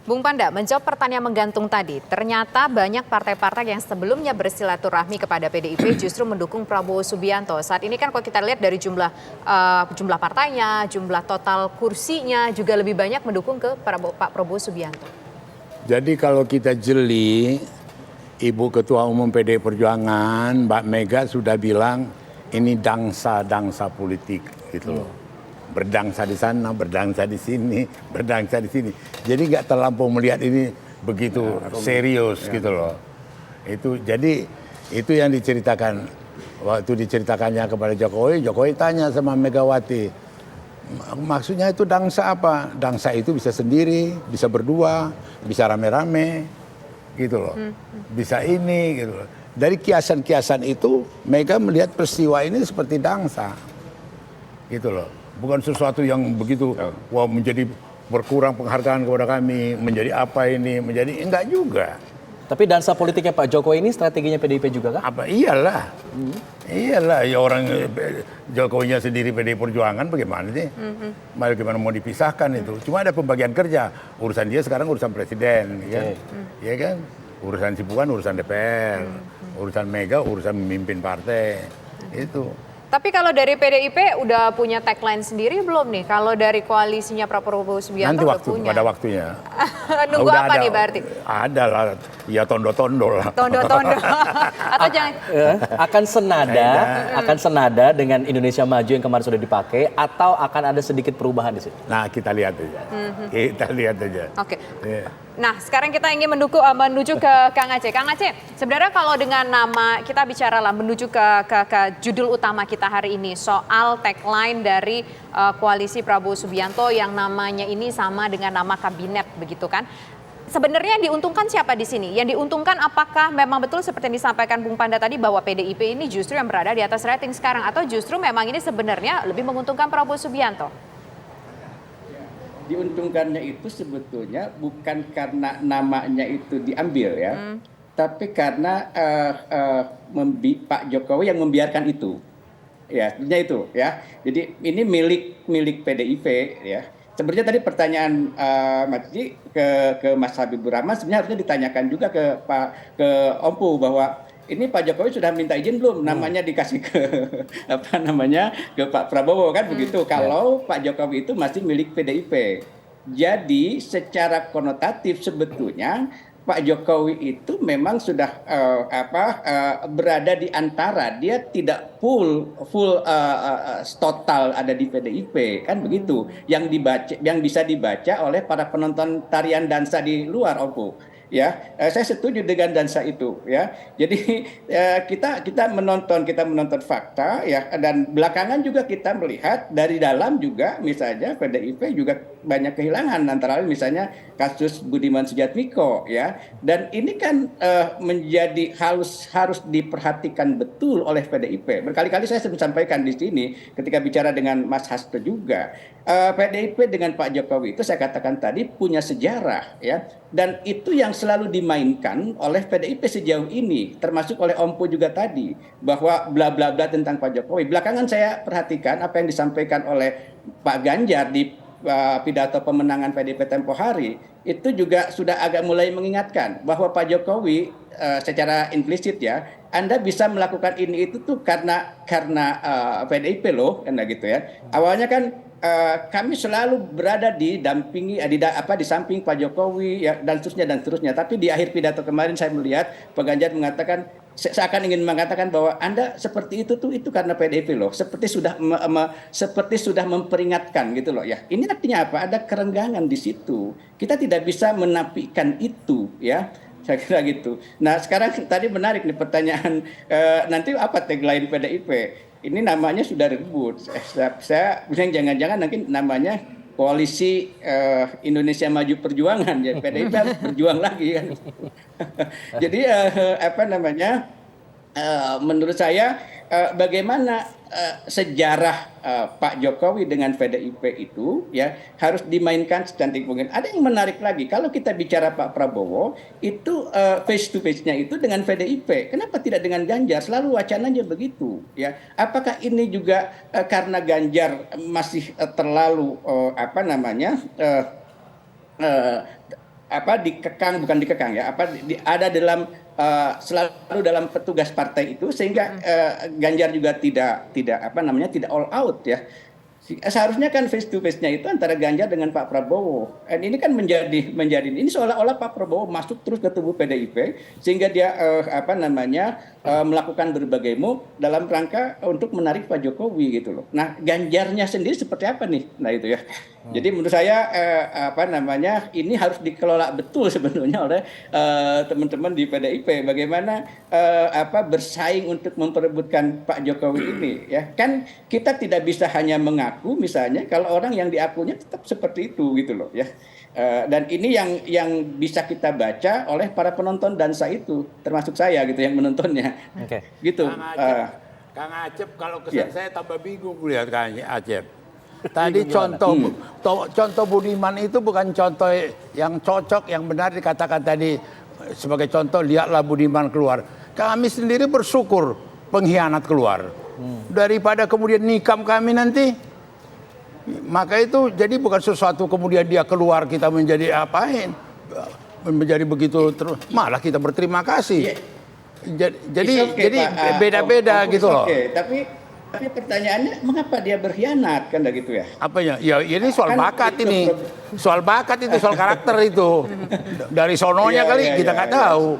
Bung Panda, menjawab pertanyaan menggantung tadi, ternyata banyak partai-partai yang sebelumnya bersilaturahmi kepada PDIP justru mendukung Prabowo Subianto. Saat ini kan kalau kita lihat dari jumlah partainya, jumlah total kursinya juga lebih banyak mendukung ke Pak Prabowo Subianto. Jadi kalau kita jeli, Ibu Ketua Umum PDI Perjuangan, Mbak Mega sudah bilang ini dangsa-dangsa politik gitu loh. Berdangsa di sana, berdangsa di sini, berdangsa di sini. Jadi nggak terlampau melihat ini begitu serius gitu loh. Jadi itu yang diceritakan waktu diceritakannya kepada Jokowi. Jokowi tanya sama Megawati, maksudnya itu dangsa apa? Dangsa itu bisa sendiri, bisa berdua, bisa rame-rame, gitu loh. Bisa ini, gitu loh. Dari kiasan-kiasan itu, Mega melihat peristiwa ini seperti dangsa, gitu loh. Bukan sesuatu yang begitu, wah menjadi berkurang penghargaan kepada kami, menjadi apa ini, menjadi enggak juga. Tapi dansa politiknya Pak Jokowi ini strateginya PDIP juga kah? Apa iyalah, iyalah ya orang Jokowinya sendiri PDI Perjuangan bagaimana sih? Bagaimana mau dipisahkan itu? Cuma ada pembagian kerja, urusan dia sekarang urusan presiden, kan? Ya kan? Urusan Sipuan urusan DPR, urusan Mega urusan memimpin partai, itu. Tapi kalau dari PDIP udah punya tagline sendiri belum nih? Kalau dari koalisinya Prabowo Subianto udah punya. Pada waktunya. Nunggu apa nih berarti? Ada lah, ya tondo-tondo lah. Tondo-tondo. Atau jangan akan senada dengan Indonesia Maju yang kemarin sudah dipakai, atau akan ada sedikit perubahan di situ? Nah, kita lihat aja. Kita lihat aja. Oke. Nah, sekarang kita ingin menuju ke Kang Aceh. Kang Aceh, sebenarnya kalau dengan nama, kita bicara lah menuju ke judul utama kita hari ini, soal tagline dari koalisi Prabowo Subianto yang namanya ini sama dengan nama kabinet, begitu kan? Sebenarnya yang diuntungkan siapa di sini? Yang diuntungkan apakah memang betul seperti yang disampaikan Bung Panda tadi bahwa PDIP ini justru yang berada di atas rating sekarang, atau justru memang ini sebenarnya lebih menguntungkan Prabowo Subianto? Diuntungkannya itu sebetulnya bukan karena namanya itu diambil ya, tapi karena Pak Jokowi yang membiarkan itu, ya sebenarnya itu ya. Jadi ini milik PDIP ya. Sebenarnya tadi pertanyaan Mas Ji ke Mas Habibur Rahman sebenarnya harusnya ditanyakan juga ke Ompu bahwa ini Pak Jokowi sudah minta izin belum namanya dikasih ke ke Pak Prabowo kan begitu. Kalau Pak Jokowi itu masih milik PDIP. Jadi secara konotatif sebetulnya Pak Jokowi itu memang sudah berada di antara, dia tidak full total ada di PDIP kan begitu. Yang bisa dibaca oleh para penonton tarian dansa di luar, Ompu. Ya, saya setuju dengan dansa itu ya. Jadi kita menonton fakta ya, dan belakangan juga kita melihat dari dalam juga misalnya PDIP juga banyak kehilangan, antara lain misalnya kasus Budiman Sujatmiko ya. Dan ini kan menjadi harus diperhatikan betul oleh PDIP. Berkali-kali saya sampaikan di sini ketika bicara dengan Mas Hasto juga. PDIP dengan Pak Jokowi itu saya katakan tadi punya sejarah ya, dan itu yang selalu dimainkan oleh PDIP sejauh ini, termasuk oleh Ompu juga tadi bahwa bla bla bla tentang Pak Jokowi. Belakangan saya perhatikan apa yang disampaikan oleh Pak Ganjar di pidato pemenangan PDIP tempo hari, itu juga sudah agak mulai mengingatkan bahwa Pak Jokowi secara implisit ya, Anda bisa melakukan ini itu tuh karena PDIP loh, karena gitu ya. Awalnya kan kami selalu berada di samping Pak Jokowi ya, dan seterusnya. Tapi di akhir pidato kemarin saya melihat Pak Ganjar mengatakan, seakan ingin mengatakan bahwa Anda seperti itu karena PDIP loh, seperti sudah memperingatkan gitu loh ya. Ini artinya apa? Ada kerenggangan di situ. Kita tidak bisa menafikan itu ya. Saya kira gitu. Nah sekarang tadi menarik nih pertanyaan, nanti apa tagline PDIP? Ini namanya sudah ribut. Saya bilang jangan-jangan nanti namanya Koalisi Indonesia Maju Perjuangan, ya PDIP harus berjuang lagi kan. Jadi menurut saya bagaimana sejarah Pak Jokowi dengan PDIP itu ya harus dimainkan secantik mungkin. Ada yang menarik lagi, kalau kita bicara Pak Prabowo itu face to face-nya itu dengan PDIP. Kenapa tidak dengan Ganjar? Selalu wacananya begitu ya. Apakah ini juga karena Ganjar masih terlalu dikekang, bukan dikekang ya, ada dalam selalu dalam petugas partai itu, sehingga Ganjar juga tidak all out ya. Seharusnya kan face to face-nya itu antara Ganjar dengan Pak Prabowo. Dan ini kan menjadi ini seolah-olah Pak Prabowo masuk terus ke tubuh PDIP sehingga dia melakukan berbagai move dalam rangka untuk menarik Pak Jokowi gitu loh. Nah, Ganjarnya sendiri seperti apa nih? Nah, itu ya. Jadi menurut saya ini harus dikelola betul sebenarnya oleh teman-teman di PDIP, bagaimana bersaing untuk memperebutkan Pak Jokowi ini ya. Kan kita tidak bisa hanya mengaku misalnya kalau orang yang diakunya tetap seperti itu gitu loh ya. Dan ini yang bisa kita baca oleh para penonton dansa itu, termasuk saya gitu yang menontonnya. Oke. Gitu. Kang Acep, kalau kesan saya tambah bingung lihat Kang Acep. Tadi contoh Budiman itu bukan contoh yang cocok, yang benar dikatakan tadi sebagai contoh, lihatlah Budiman keluar. Kami sendiri bersyukur pengkhianat keluar. Daripada kemudian nikam kami nanti. Maka itu jadi bukan sesuatu kemudian dia keluar kita menjadi apain. Menjadi begitu terus. Malah kita berterima kasih. Jadi beda-beda gitu loh. Tapi pertanyaannya, mengapa dia berkhianat kan gitu ya? Apanya? Ya ini soal bakat ini. Soal bakat itu, soal karakter itu. Dari sononya kali kita nggak tahu.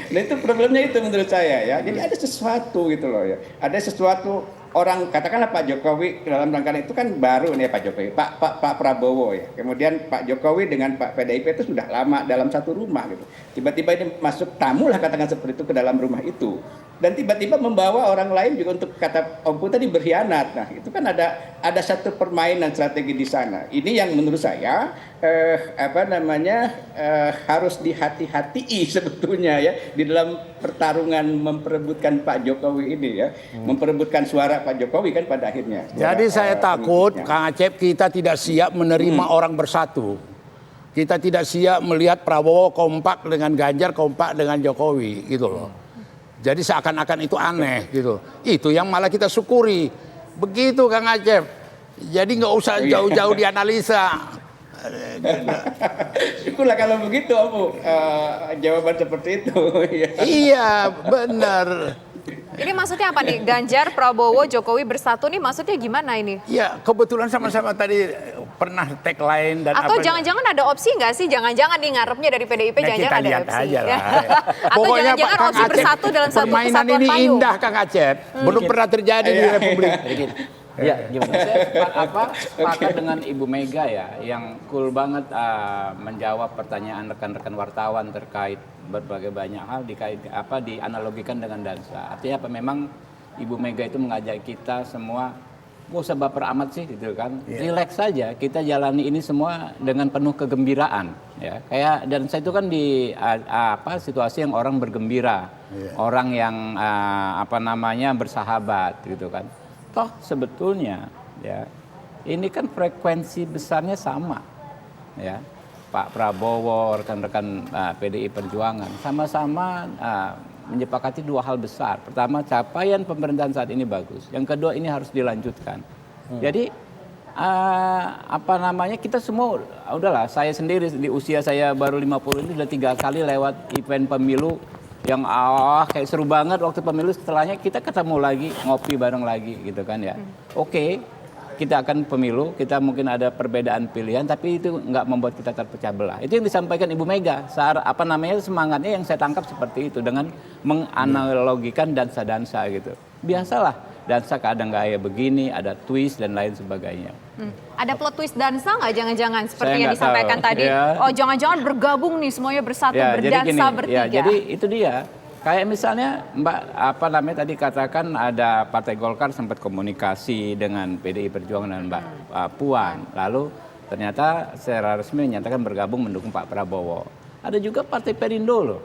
Nah itu problemnya itu menurut saya ya. Jadi ada sesuatu gitu loh ya. Ada sesuatu orang, katakanlah Pak Jokowi dalam rangka itu kan baru nih Pak Jokowi, Pak Prabowo ya. Kemudian Pak Jokowi dengan Pak PDIP itu sudah lama dalam satu rumah gitu. Tiba-tiba ini masuk tamu lah katakan seperti itu ke dalam rumah itu. Dan tiba-tiba membawa orang lain juga untuk kata Om Pu tadi berkhianat. Nah itu kan ada satu permainan strategi di sana. Ini yang menurut saya harus dihati-hatii sebetulnya ya di dalam pertarungan memperebutkan Pak Jokowi ini ya, memperebutkan suara Pak Jokowi kan pada akhirnya. Jadi saya takut Kang Acep kita tidak siap menerima orang bersatu. Kita tidak siap melihat Prabowo kompak dengan Ganjar, kompak dengan Jokowi gitu loh. Jadi seakan-akan itu aneh gitu. Itu yang malah kita syukuri. Begitu Kang Acep. Jadi nggak usah jauh-jauh dianalisa. Syukurlah kalau begitu, Om. Jawaban seperti itu. Iya, benar. Ini maksudnya apa nih? Ganjar, Prabowo, Jokowi bersatu nih maksudnya gimana ini? Ya, kebetulan sama-sama tadi pernah tagline dan atau jangan-jangan ada opsi nggak sih? Jangan-jangan nih ngarepnya dari PDIP jangan-jangan ada opsi. Aja lah. Atau jangan-jangan opsi bersatu dalam satu kesatuan payung. Permainan ini indah Kang Acep. Belum pernah terjadi di Republik. Ya, gimana? Saya sepakat dengan Ibu Mega ya, yang cool banget menjawab pertanyaan rekan-rekan wartawan terkait berbagai banyak hal dianalogikan dengan dansa. Artinya apa? Memang Ibu Mega itu mengajak kita semua, gak usah baper amat sih gitu kan. Relax saja, kita jalani ini semua dengan penuh kegembiraan ya. Kayak dansa itu kan di situasi yang orang bergembira, orang yang bersahabat gitu kan. Toh sebetulnya ya ini kan frekuensi besarnya sama ya. Pak Prabowo, rekan-rekan PDI Perjuangan sama-sama menyepakati dua hal besar. Pertama, capaian pemerintahan saat ini bagus. Yang kedua, ini harus dilanjutkan. Jadi kita semua udahlah, saya sendiri di usia saya baru 50 ini sudah 3 kali lewat event pemilu yang kayak seru banget waktu pemilu. Setelahnya kita ketemu lagi, ngopi bareng lagi gitu kan ya. Oke, kita akan pemilu, kita mungkin ada perbedaan pilihan, tapi itu nggak membuat kita terpecah belah. Itu yang disampaikan Ibu Mega. Semangatnya yang saya tangkap seperti itu, dengan menganalogikan dansa-dansa gitu. Biasalah, dansa kadang gaya begini, ada twist dan lain sebagainya. Ada plot twist dansa nggak jangan-jangan seperti Saya yang nggak disampaikan tahu. tadi? Ya. Oh jangan-jangan bergabung nih semuanya bersatu berdansa bertiga. Ya, jadi itu dia. Kayak misalnya Mbak tadi katakan ada Partai Golkar sempat komunikasi dengan PDI Perjuangan dan Mbak Puan. Lalu ternyata secara resmi menyatakan bergabung mendukung Pak Prabowo. Ada juga Partai Perindo loh.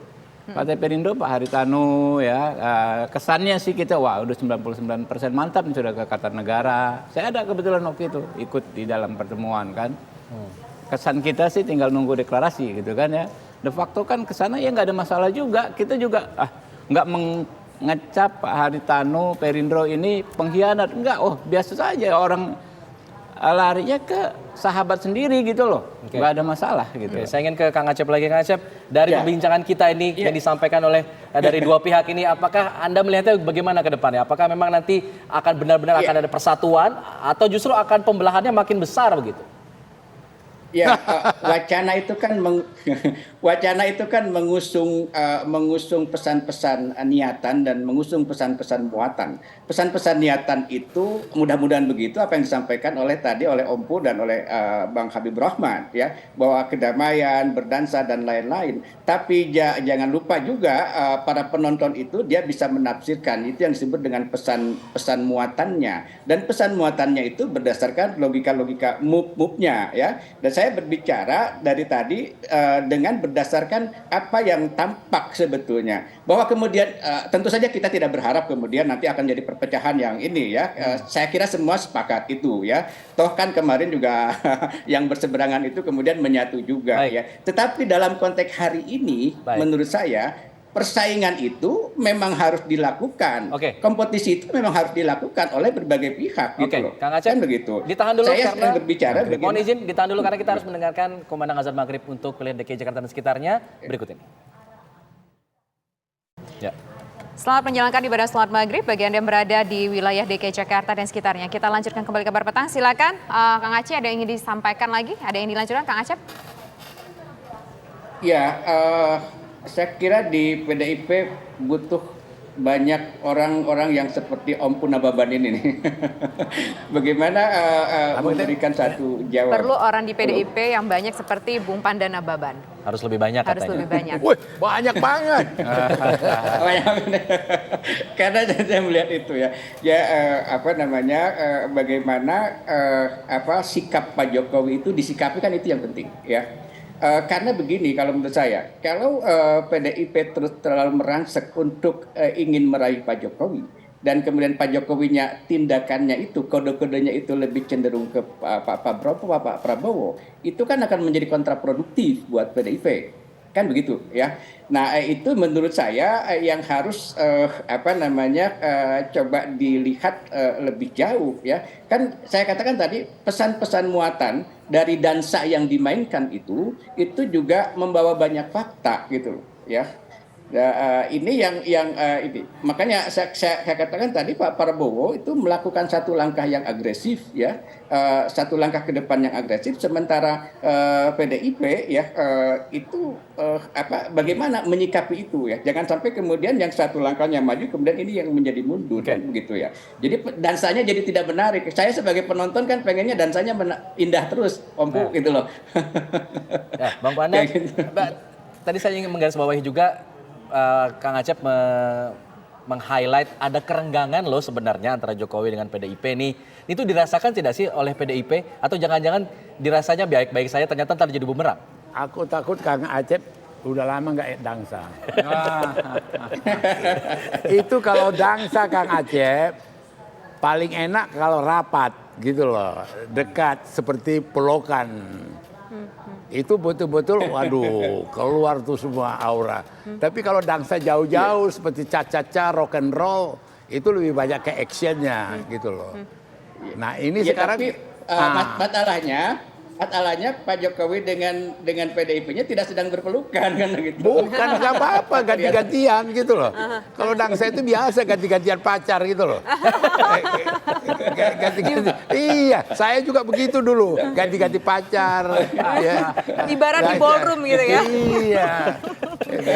Partai Perindo Pak Haritanu ya, kesannya sih kita udah 99% mantap sudah ke Kartanegara. Saya ada kebetulan waktu itu ikut di dalam pertemuan kan. Kesan kita sih tinggal nunggu deklarasi gitu kan ya. De facto kan kesana ya nggak ada masalah juga. Kita juga nggak mengecap Pak Haritanu Perindo ini pengkhianat. Enggak, biasa saja orang larinya ke sahabat sendiri gitu loh. Oke. Nggak ada masalah gitu. Oke, saya ingin ke Kang Acep lagi. Kang Acep, dari Ya. perbincangan kita ini yang disampaikan oleh dari dua pihak ini, apakah Anda melihatnya bagaimana ke depannya? Apakah memang nanti akan benar-benar akan ada persatuan atau justru akan pembelahannya makin besar begitu? Ya, wacana itu kan wacana itu kan mengusung pesan-pesan niatan dan mengusung pesan-pesan muatan. Pesan-pesan niatan itu mudah-mudahan begitu apa yang disampaikan oleh Om Pu dan oleh Bang Habib Rahman ya, bahwa kedamaian, berdansa dan lain-lain. Tapi jangan lupa juga para penonton itu dia bisa menafsirkan itu yang disebut dengan pesan muatannya, dan pesan muatannya itu berdasarkan logika-logika move-nya ya. Dan saya berbicara dari tadi dengan berdasarkan apa yang tampak sebetulnya, bahwa kemudian tentu saja kita tidak berharap kemudian nanti akan jadi perpecahan yang ini ya. Saya kira semua sepakat itu ya. Toh kan kemarin juga yang berseberangan itu kemudian menyatu juga. Baik. Ya. Tetapi dalam konteks hari ini Baik. menurut saya persaingan itu memang harus dilakukan. Oke. Kompetisi itu memang harus dilakukan oleh berbagai pihak gitu Oke, loh. Kang Acep, Kan begitu. ditahan dulu Saya karena sedang berbicara mohon begini. izin ditahan dulu karena kita harus mendengarkan kumandang azan maghrib untuk wilayah DKI Jakarta dan sekitarnya berikut ini. Ya. Selamat menjalankan ibadah salat maghrib bagi Anda yang berada di wilayah DKI Jakarta dan sekitarnya. Kita lanjutkan kembali kabar petang. Silakan, Kang Aceh, ada yang ingin disampaikan lagi? Ada yang dilanjutkan, Kang Aceh? Ya, saya kira di PDIP butuh banyak orang-orang yang seperti Om Punababan ini nih. Bagaimana memberikan satu jawaban? Perlu orang di PDIP yang banyak seperti Bung Pandana Baban. Harus lebih banyak Harus katanya. lebih banyak. Wih, banyak banget. Karena saya melihat itu ya, bagaimana sikap Pak Jokowi itu disikapi kan itu yang penting ya. Karena begini, kalau menurut saya, kalau PDIP terus terlalu merangsek untuk ingin meraih Pak Jokowi, dan kemudian Pak Jokowinya tindakannya itu, kode-kodenya itu lebih cenderung ke Pak Prabowo, itu kan akan menjadi kontraproduktif buat PDIP. Kan begitu ya. Nah, itu menurut saya yang harus coba dilihat lebih jauh ya. Kan saya katakan tadi pesan-pesan muatan dari dansa yang dimainkan itu juga membawa banyak fakta gitu ya. Ini yang ini. Makanya saya katakan tadi Pak Prabowo itu melakukan satu langkah yang agresif ya, satu langkah ke depan yang agresif, sementara PDIP ya itu bagaimana menyikapi itu ya. Jangan sampai kemudian yang satu langkahnya maju kemudian ini yang menjadi mundur kan begitu ya. Jadi dansanya jadi tidak menarik. Saya sebagai penonton kan pengennya dansanya indah terus, Om Pu gitu loh. Ya, Bang Panda, tadi saya ingin menggarisbawahi juga Kang Acep meng-highlight ada kerenggangan loh sebenarnya antara Jokowi dengan PDIP nih. Itu dirasakan tidak sih oleh PDIP atau jangan-jangan dirasanya baik-baik saja ternyata ntar jadi bumerang? Aku takut Kang Acep udah lama nggak dangsa. Itu kalau dangsa Kang Acep paling enak kalau rapat gitu loh, dekat seperti pelukan. Itu betul-betul, waduh, keluar tuh semua aura. Tapi kalau dangsa jauh-jauh seperti cha-cha-cha, rock and roll, itu lebih banyak ke actionnya gitu loh. Nah ini Ya, sekarang tapi masalahnya Pak Jokowi dengan PDIP-nya tidak sedang berpelukan kan gitu. bukan nggak apa-apa ganti-gantian gitu loh. Kalau dangsa itu biasa ganti-gantian pacar gitu loh. Ganti-ganti. Iya, saya juga begitu dulu, ganti-ganti pacar. Ya. Ibarat di ballroom gitu ya. Iya.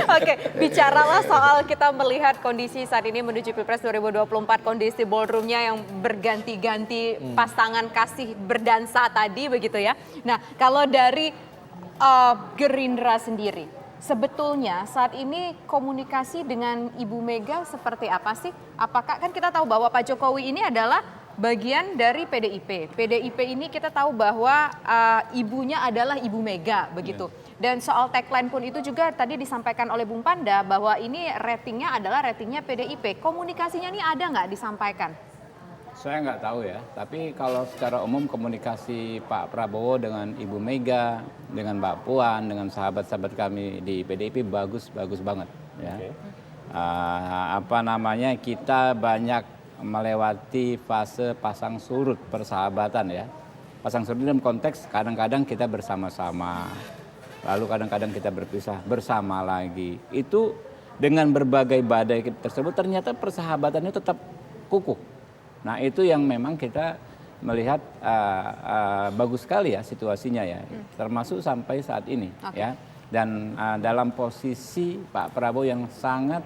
Oke, bicaralah soal kita melihat kondisi saat ini menuju Pilpres 2024, kondisi ballroomnya yang berganti-ganti pasangan kasih berdansa tadi begitu ya. Nah, kalau dari Gerindra sendiri, sebetulnya saat ini komunikasi dengan Ibu Mega seperti apa sih? Apakah kan kita tahu bahwa Pak Jokowi ini adalah bagian dari PDIP. PDIP ini kita tahu bahwa ibunya adalah Ibu Mega begitu. Dan soal tagline pun itu juga tadi disampaikan oleh Bung Panda bahwa ini ratingnya adalah ratingnya PDIP. Komunikasinya ini ada nggak disampaikan? Saya nggak tahu ya, tapi kalau secara umum komunikasi Pak Prabowo dengan Ibu Mega, dengan Mbak Puan, dengan sahabat-sahabat kami di PDIP bagus banget ya. Kita banyak melewati fase pasang surut persahabatan ya. pasang surut dalam konteks kadang-kadang kita bersama-sama, lalu kadang-kadang kita berpisah bersama lagi. Itu dengan berbagai badai tersebut ternyata persahabatannya tetap kukuh. Nah itu yang memang kita melihat bagus sekali ya situasinya ya, termasuk sampai saat ini ya. Dan dalam posisi Pak Prabowo yang sangat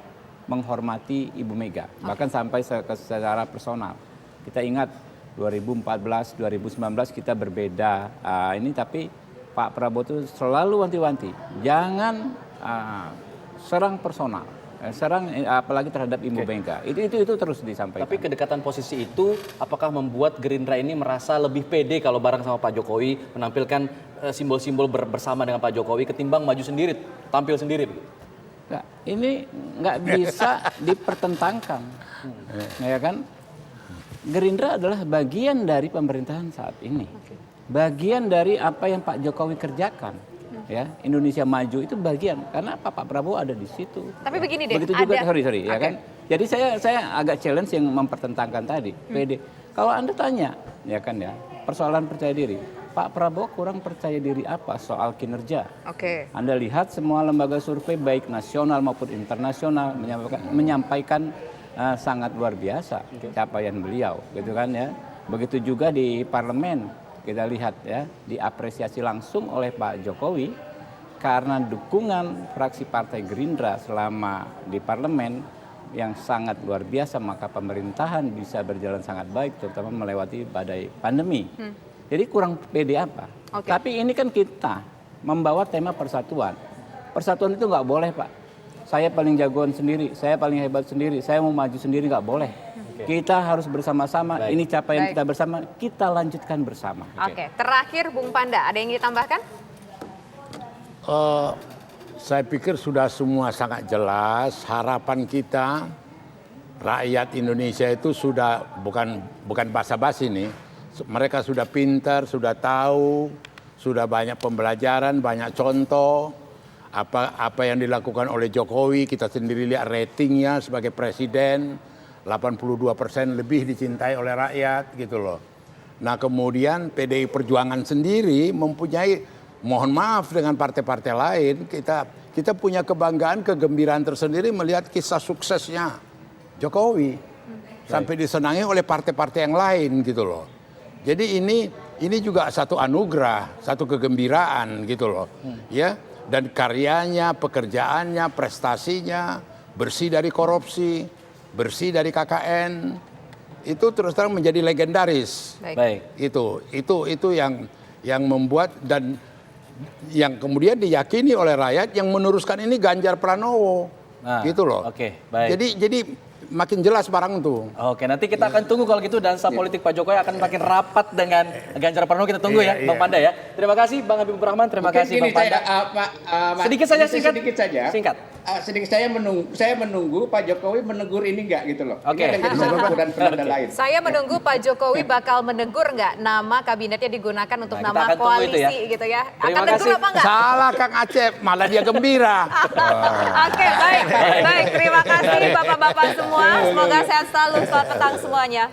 menghormati Ibu Mega, bahkan sampai secara personal. Kita ingat 2014, 2019 kita berbeda ini, tapi Pak Prabowo itu selalu wanti-wanti, jangan serang personal, serang apalagi terhadap Ibu Mega. Itu terus disampaikan. Tapi kedekatan posisi itu apakah membuat Gerindra ini merasa lebih pede kalau bareng sama Pak Jokowi, menampilkan simbol-simbol bersama dengan Pak Jokowi ketimbang maju sendiri, tampil sendiri? Nah, ini nggak bisa dipertentangkan, ya kan? Gerindra adalah bagian dari pemerintahan saat ini, bagian dari apa yang Pak Jokowi kerjakan. Ya, Indonesia Maju itu bagian karena Pak Prabowo ada di situ. Tapi begini deh, begitu juga sorry ya kan. Jadi saya agak challenge yang mempertentangkan tadi. PD. Kalau Anda tanya, ya kan ya, persoalan percaya diri. Pak Prabowo kurang percaya diri apa soal kinerja? Anda lihat semua lembaga survei baik nasional maupun internasional menyampaikan sangat luar biasa capaian beliau, gitu kan ya. Begitu juga di parlemen. Kita lihat ya, diapresiasi langsung oleh Pak Jokowi karena dukungan fraksi Partai Gerindra selama di parlemen yang sangat luar biasa, maka pemerintahan bisa berjalan sangat baik, terutama melewati badai pandemi. Jadi kurang pede apa? Tapi ini kan kita membawa tema persatuan. Persatuan itu nggak boleh Pak. Saya paling jagoan sendiri, saya paling hebat sendiri, saya mau maju sendiri, nggak boleh. Kita harus bersama-sama, ini capaian kita bersama, kita lanjutkan bersama. Terakhir Bung Panda, ada yang ditambahkan? Saya pikir sudah semua sangat jelas. Harapan kita, rakyat Indonesia itu sudah bukan basa-basi nih. Mereka sudah pintar, sudah tahu, sudah banyak pembelajaran, banyak contoh. Apa yang dilakukan oleh Jokowi, kita sendiri lihat ratingnya sebagai presiden. 82% lebih dicintai oleh rakyat gitu loh. Nah kemudian PDI Perjuangan sendiri mempunyai, mohon maaf dengan partai-partai lain, kita punya kebanggaan, kegembiraan tersendiri melihat kisah suksesnya Jokowi sampai disenangi oleh partai-partai yang lain gitu loh. Jadi ini juga satu anugerah, satu kegembiraan gitu loh. Ya, dan karyanya, pekerjaannya, prestasinya bersih dari korupsi, bersih dari KKN, itu terus terang menjadi legendaris. Itu yang membuat dan yang kemudian diyakini oleh rakyat yang meneruskan ini Ganjar Pranowo, gitu loh. Jadi makin jelas barang itu. Nanti kita akan tunggu kalau gitu dansa politik Pak Jokowi akan makin rapat dengan Ganjar Pranowo. Kita tunggu ya, Bang Panda ya. Terima kasih Bang Habibur Rahman, terima kasih Bang Panda. Sedikit saja. Sedikit saya menunggu Pak Jokowi menegur ini enggak gitu loh. Ini ada ukuran penanda lain. Saya menunggu Pak Jokowi bakal menegur enggak nama kabinetnya digunakan untuk nama koalisi gitu ya. Akan negur apa enggak? Salah Kang Acep, malah dia gembira. Baik. Terima kasih Bapak-bapak semua. Semoga sehat selalu. Selamat petang semuanya.